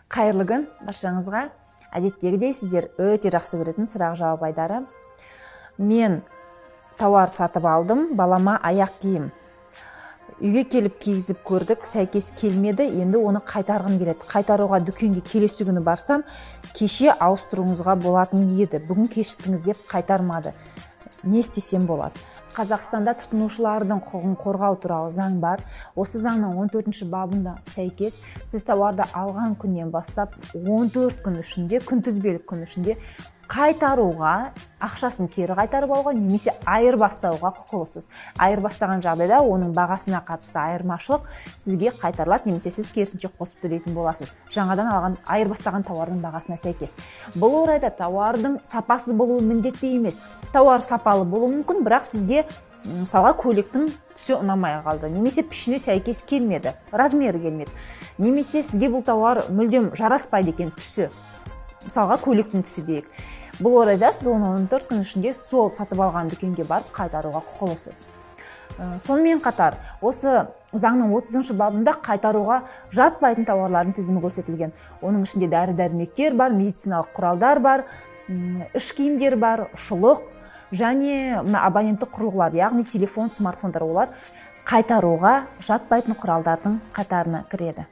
Қайырлы күн баршаңызға. Әдеттегідей сіздер өте жақсы көретін сұрақ жауап айдары. Мен тауар сатып алдым, балама аяқ киім. Үйге келіп кигізіп көрдік, сәйкес келмеді, енді оны қайтарғым келеді. Қайтаруға дүкенге келесі күні барсам, кеше ауыстыруыңызға болатын еді. Бүгін кешіктіңіз деп қайтармады. Не істесем болады? Қазақстанда тұтынушылардың құқығын қорғау туралы заң бар. Осы заңның 14-ші бабында сәйкес сіз тауарды алған күннен бастап 14 күн ішінде, күнтізбелік күн ішінде қайтаруға, ақшасын кері қайтарып алуға немесе айырбастауға құқылысыз. Айырбастаған жағдайда оның бағасына қатысты айырмашылық сізге қайтарылады, немесе сіз керісінше қосып төлейтін боласыз. Жаңадан алған айырбастаған тауардың бағасына сәйкес. Бұл орайда тауардың сапасыз болуы міндетті емес. Тауар сапалы болуы мүмкін, бірақ сізге мысалға көйлектің түсі ұнамай қалды, немесе пішіне сәйкес келмеді, размері келмеді. Немесе сізге бұл тауар мүлдем жараспайды екен түсі. Мысалға көйлектің түсі дейік. Бұл орайда сіз оны 14 күн ішінде сол сатып алған дүкенге барып қайтаруға құқылысыз. Сонымен қатар, осы заңның 30-шы бабында қайтаруға жатпайтын тауарлардың тізімі көрсетілген. Оның ішінде дәрі-дәрмектер бар, медициналық құралдар бар, іш киімдер бар, шұлық және абоненттік құрылғылар, яғни телефон, смартфондар, олар қайтаруға жатпайтын құралдардың қатарына кіреді.